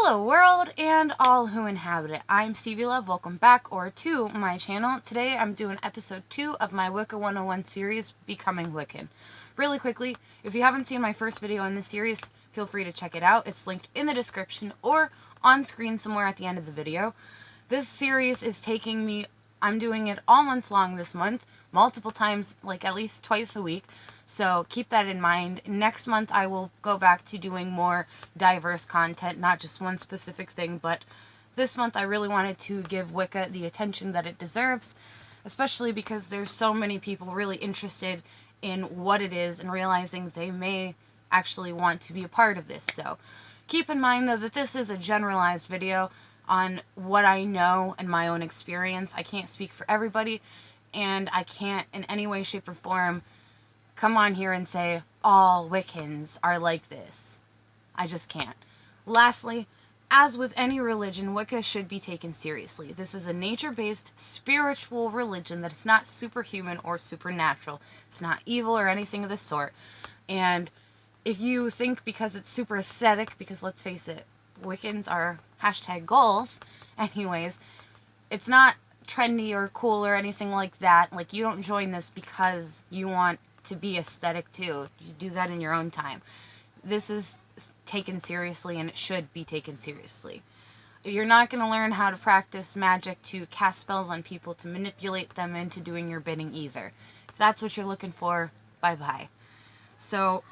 Hello world and all who inhabit it. I'm Stevie Love. Welcome back to my channel. Today I'm doing episode 2 of my Wicca 101 series, Becoming Wiccan. Really quickly, if you haven't seen my first video in this series, feel free to check it out. It's linked in the description or on screen somewhere at the end of the video. This series is taking me, I'm doing it all month long this month, multiple times, like at least twice a week. So keep that in mind. Next month I will go back to doing more diverse content, not just one specific thing, but this month I really wanted to give Wicca the attention that it deserves, especially because there's so many people really interested in what it is and realizing they may actually want to be a part of this. So keep in mind though that this is a generalized video on what I know and my own experience. I can't speak for everybody, and I can't in any way, shape, or form come on here and say all Wiccans are like this. I just can't. Lastly, as with any religion, Wicca should be taken seriously. This is a nature-based, spiritual religion that is not superhuman or supernatural. It's not evil or anything of the sort. And if you think because it's super aesthetic, because let's face it, Wiccans are #goals anyways, it's not trendy or cool or anything like that. Like, you don't join this because you want to be aesthetic too. You do that in your own time. This is taken seriously, and it should be taken seriously. You're not going to learn how to practice magic to cast spells on people to manipulate them into doing your bidding either. If that's what you're looking for, bye-bye. So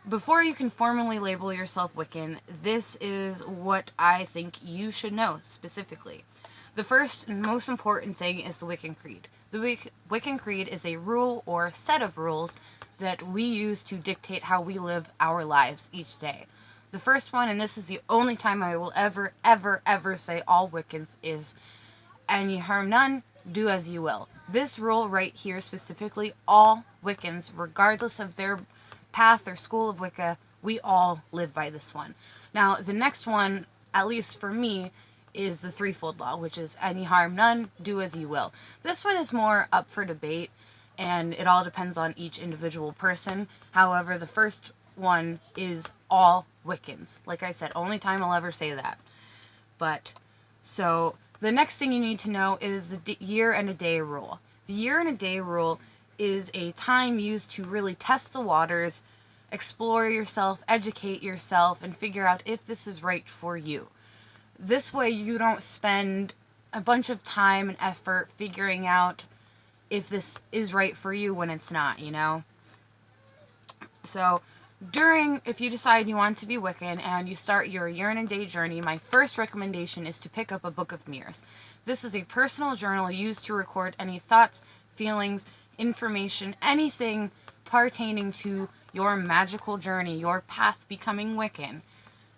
before you can formally label yourself Wiccan, this is what I think you should know specifically. The first and most important thing is the Wiccan Creed. The Wiccan Creed is a rule or set of rules that we use to dictate how we live our lives each day. The first one, and this is the only time I will ever say all Wiccans, is, "And ye harm none, do as you will." This rule right here specifically, all Wiccans, regardless of their path or school of Wicca, we all live by this one. Now, the next one, at least for me, is the threefold law, which is "and ye harm none, do as ye will." This one is more up for debate, and it all depends on each individual person. However, the first one is all Wiccans. Like I said, only time I'll ever say that. But, so, the next thing you need to know is the year and a day rule. The year and a day rule is a time used to really test the waters, explore yourself, educate yourself, and figure out if this is right for you. This way you don't spend a bunch of time and effort figuring out if this is right for you when it's not, you know? So, if you decide you want to be Wiccan and you start your year and a day journey, my first recommendation is to pick up a Book of Mirrors. This is a personal journal used to record any thoughts, feelings, information, anything pertaining to your magical journey, your path becoming Wiccan.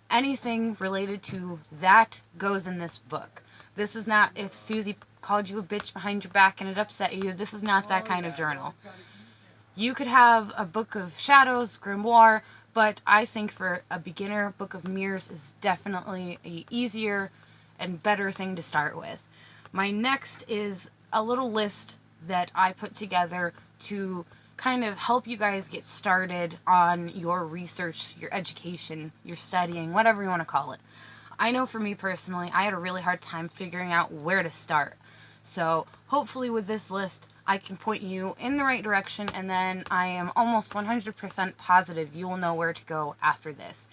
Anything related to that goes in this book. This is not if Susie called you a bitch behind your back and it upset you. This is not that kind of journal. You could have a Book of Shadows, Grimoire, but I think for a beginner, Book of Mirrors is definitely a easier and better thing to start with. My next is a little list that I put together to kind of help you guys get started on your research, your education, your studying, whatever you want to call it. I know for me personally, I had a really hard time figuring out where to start. So hopefully with this list, I can point you in the right direction, and then I am almost 100% positive you will know where to go after this.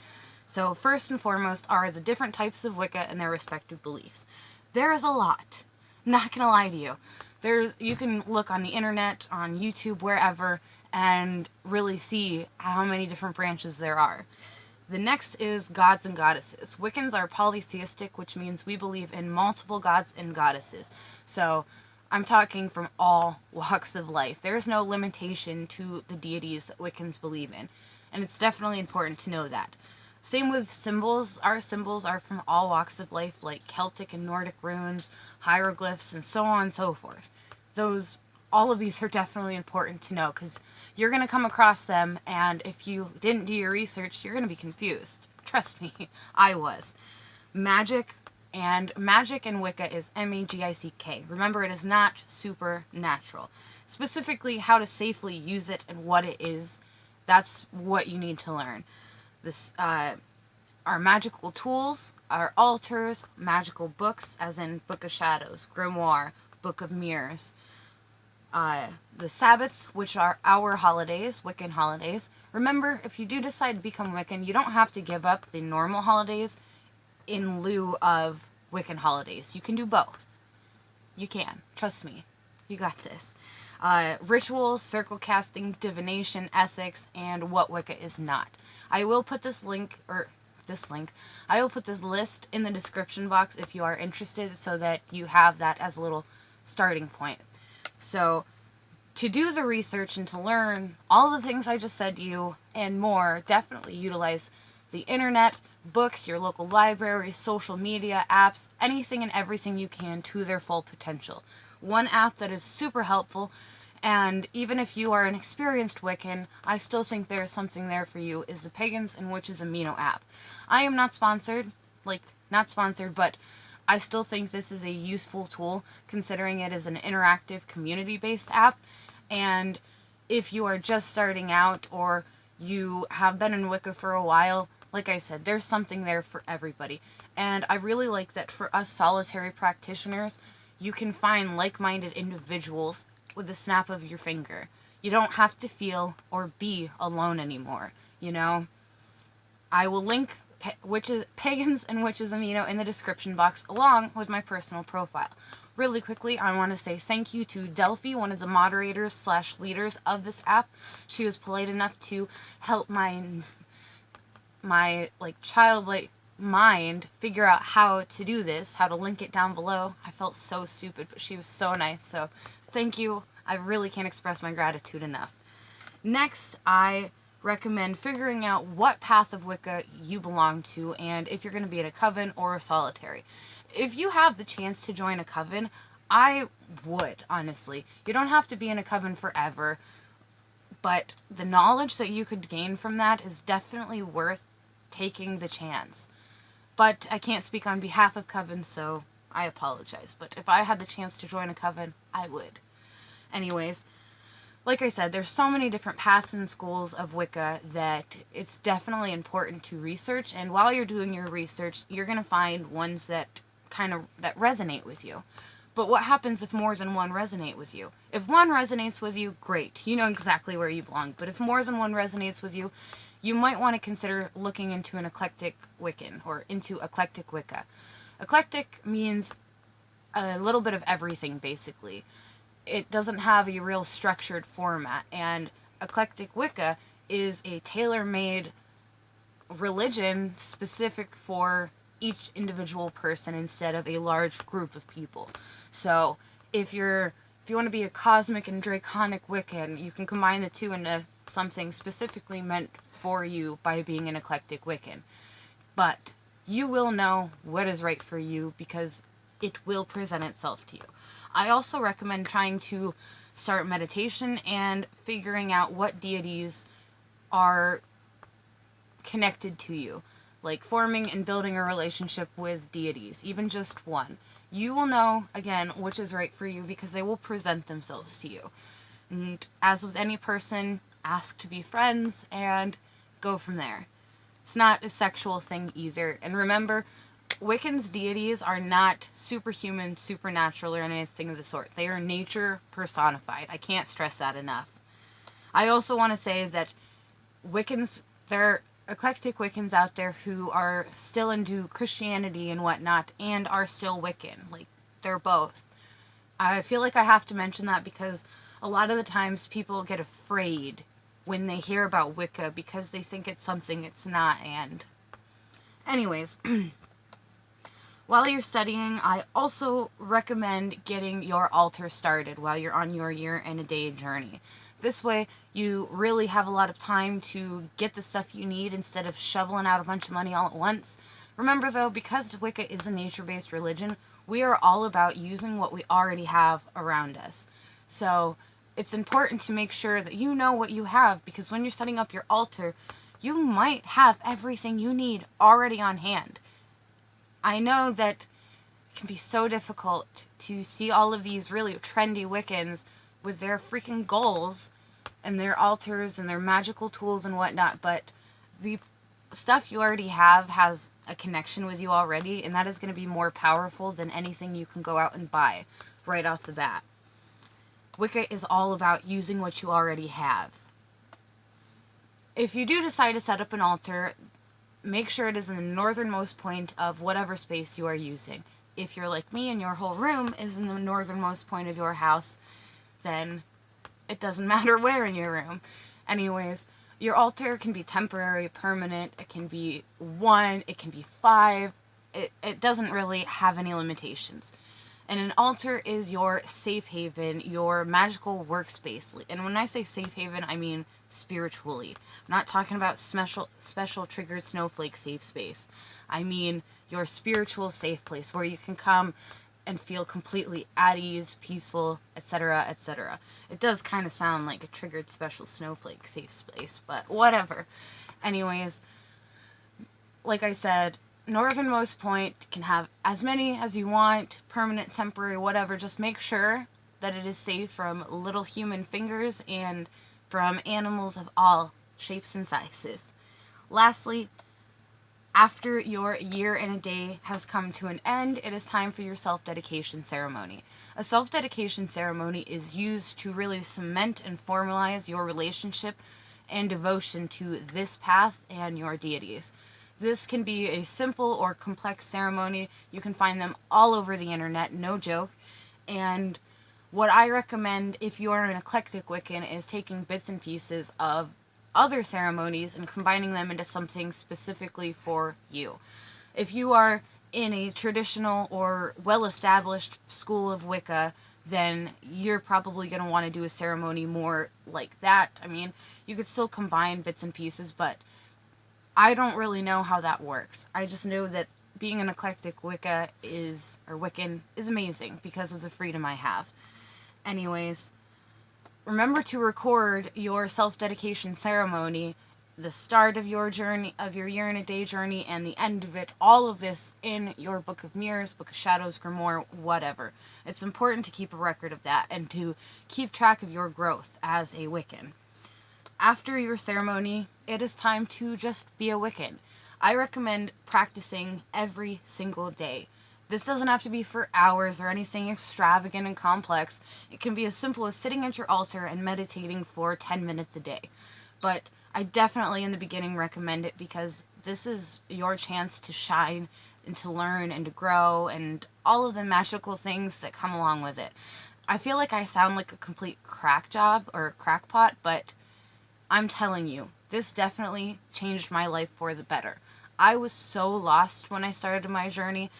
So first and foremost are the different types of Wicca and their respective beliefs. There is a lot. I'm not gonna lie to you. You can look on the internet, on YouTube, wherever, and really see how many different branches there are. The next is gods and goddesses. Wiccans are polytheistic, which means we believe in multiple gods and goddesses. So I'm talking from all walks of life. There's no limitation to the deities that Wiccans believe in, and it's definitely important to know that. Same with symbols. Our symbols are from all walks of life, like Celtic and Nordic runes, hieroglyphs, and so on and so forth. All of these are definitely important to know, because you're going to come across them, and if you didn't do your research, you're going to be confused. Trust me, I was. Magick and Wicca is Magick. Remember, it is not supernatural. Specifically, how to safely use it and what it is, that's what you need to learn. This our magical tools, our altars, magical books, as in Book of Shadows, Grimoire, Book of Mirrors, the Sabbats, which are our holidays, Wiccan holidays. Remember, if you do decide to become Wiccan, you don't have to give up the normal holidays in lieu of Wiccan holidays. You can do both. You can. Trust me. You got this. Rituals, circle casting, divination, ethics, and what Wicca is not. I will put I will put this list in the description box if you are interested, so that you have that as a little starting point. So, to do the research and to learn all the things I just said to you and more, definitely utilize the internet, books, your local library, social media, apps, anything and everything you can to their full potential. One app that is super helpful, and even if you are an experienced Wiccan, I still think there is something there for you, is the Pagans and Witches Amino app. I am not sponsored, but I still think this is a useful tool, considering it is an interactive, community-based app. And if you are just starting out, or you have been in Wicca for a while, like I said, there's something there for everybody. And I really like that for us solitary practitioners, you can find like-minded individuals with the snap of your finger. You don't have to feel or be alone anymore, you know? I will link Pagans and Witches Amino in the description box, along with my personal profile. Really quickly, I want to say thank you to Delphi, one of the moderators / leaders of this app. She was polite enough to help my childlike mind figure out how to do this, how to link it down below. I felt so stupid, but she was so nice, so thank you. I really can't express my gratitude enough. Next, I recommend figuring out what path of Wicca you belong to, and if you're going to be in a coven or a solitary. If you have the chance to join a coven, I would, honestly. You don't have to be in a coven forever, but the knowledge that you could gain from that is definitely worth taking the chance. But I can't speak on behalf of covens, so I apologize. But if I had the chance to join a coven, I would. Anyways, like I said, there's so many different paths and schools of Wicca that it's definitely important to research. And while you're doing your research, you're going to find ones that that resonate with you. But what happens if more than one resonate with you? If one resonates with you, great. You know exactly where you belong. But if more than one resonates with you, you might want to consider looking into an eclectic Wiccan, or into eclectic Wicca. Eclectic means a little bit of everything, basically. It doesn't have a real structured format, and eclectic Wicca is a tailor-made religion specific for each individual person instead of a large group of people. So if you want to be a cosmic and draconic Wiccan, you can combine the two into something specifically meant for you by being an eclectic Wiccan. But you will know what is right for you because it will present itself to you. I also recommend trying to start meditation and figuring out what deities are connected to you. Like forming and building a relationship with deities, even just one. You will know, again, which is right for you because they will present themselves to you. And as with any person, ask to be friends and go from there. It's not a sexual thing either. And remember, Wiccan's deities are not superhuman, supernatural, or anything of the sort. They are nature personified. I can't stress that enough. I also want to say that Wiccans, there are eclectic Wiccans out there who are still into Christianity and whatnot, and are still Wiccan. Like, they're both. I feel like I have to mention that because a lot of the times people get afraid when they hear about Wicca because they think it's something it's not. And anyways, while you're studying, I also recommend getting your altar started while you're on your year and a day journey. This way, you really have a lot of time to get the stuff you need instead of shoveling out a bunch of money all at once. Remember though, because Wicca is a nature-based religion, we are all about using what we already have around us. So, it's important to make sure that you know what you have, because when you're setting up your altar, you might have everything you need already on hand. I know that it can be so difficult to see all of these really trendy Wiccans with their freaking goals and their altars and their magical tools and whatnot, but the stuff you already have has a connection with you already, and that is going to be more powerful than anything you can go out and buy right off the bat. Wicca is all about using what you already have. If you do decide to set up an altar, make sure it is in the northernmost point of whatever space you are using. If you're like me and your whole room is in the northernmost point of your house, then it doesn't matter where in your room. Anyways, your altar can be temporary, permanent, it can be 1, it can be 5, it doesn't really have any limitations. And an altar is your safe haven, your magical workspace. And when I say safe haven, I mean spiritually. I'm not talking about special triggered snowflake safe space. I mean your spiritual safe place where you can come and feel completely at ease, peaceful, etc., etc. It does kind of sound like a triggered special snowflake safe space, but whatever. Anyways, like I said, northernmost point can have as many as you want, permanent, temporary, whatever. Just make sure that it is safe from little human fingers and from animals of all shapes and sizes. Lastly, after your year and a day has come to an end, it is time for your self-dedication ceremony. A self-dedication ceremony is used to really cement and formalize your relationship and devotion to this path and your deities. This can be a simple or complex ceremony. You can find them all over the internet, no joke. And what I recommend if you are an eclectic Wiccan is taking bits and pieces of other ceremonies and combining them into something specifically for you. If you are in a traditional or well-established school of Wicca, then you're probably going to want to do a ceremony more like that. I mean, you could still combine bits and pieces, but I don't really know how that works. I just know that being an eclectic Wiccan is amazing because of the freedom I have. Anyways, remember to record your self-dedication ceremony, the start of your journey, of your year and a day journey, and the end of it, all of this in your Book of Mirrors, Book of Shadows, Grimoire, whatever. It's important to keep a record of that and to keep track of your growth as a Wiccan. After your ceremony, it is time to just be a Wiccan. I recommend practicing every single day. This doesn't have to be for hours or anything extravagant and complex. It can be as simple as sitting at your altar and meditating for 10 minutes a day. But I definitely in the beginning recommend it because this is your chance to shine and to learn and to grow and all of the magical things that come along with it. I feel like I sound like a complete crack job or a crackpot, but I'm telling you, this definitely changed my life for the better. I was so lost when I started my journey,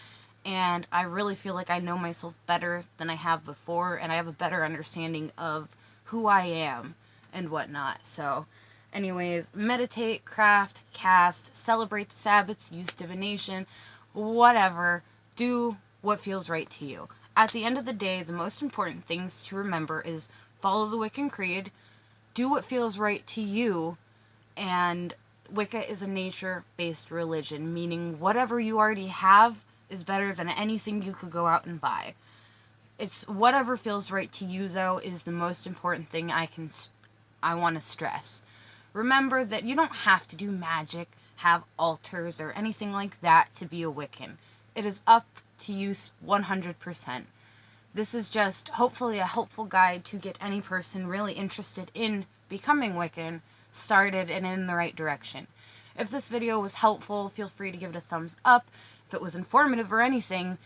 and I really feel like I know myself better than I have before, and I have a better understanding of who I am and whatnot. So, anyways, meditate, craft, cast, celebrate the Sabbaths, use divination, whatever. Do what feels right to you. At the end of the day, the most important things to remember is follow the Wiccan Creed, do what feels right to you, and Wicca is a nature-based religion, meaning whatever you already have is better than anything you could go out and buy. It's whatever feels right to you, though, is the most important thing I want to stress. Remember that you don't have to do magic, have altars, or anything like that to be a Wiccan. It is up to you 100%. This is just hopefully a helpful guide to get any person really interested in becoming Wiccan started and in the right direction. If this video was helpful, feel free to give it a thumbs up. If it was informative or anything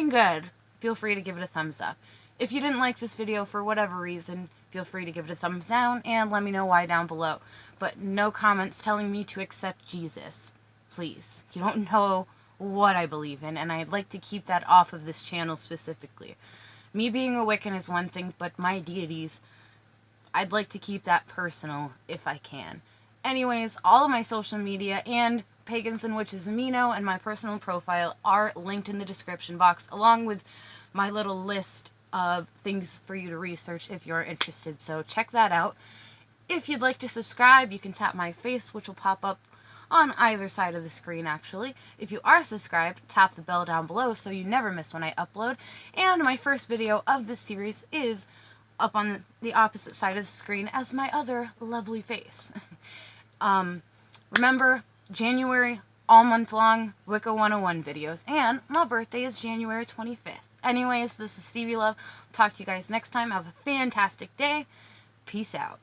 good, feel free to give it a thumbs up. If you didn't like this video for whatever reason, feel free to give it a thumbs down and let me know why down below. But no comments telling me to accept Jesus. Please. You don't know what I believe in, and I'd like to keep that off of this channel specifically. Me being a Wiccan is one thing, but my deities, I'd like to keep that personal if I can. Anyways, all of my social media and Pagans and Witches Amino and my personal profile are linked in the description box, along with my little list of things for you to research if you're interested, so check that out. If you'd like to subscribe, you can tap my face, which will pop up on either side of the screen, actually. If you are subscribed, tap the bell down below so you never miss when I upload. And my first video of this series is up on the opposite side of the screen as my other lovely face. Remember, January, all month long, Wicca 101 videos. And my birthday is January 25th. Anyways, this is Stevie Love. Talk to you guys next time. Have a fantastic day. Peace out.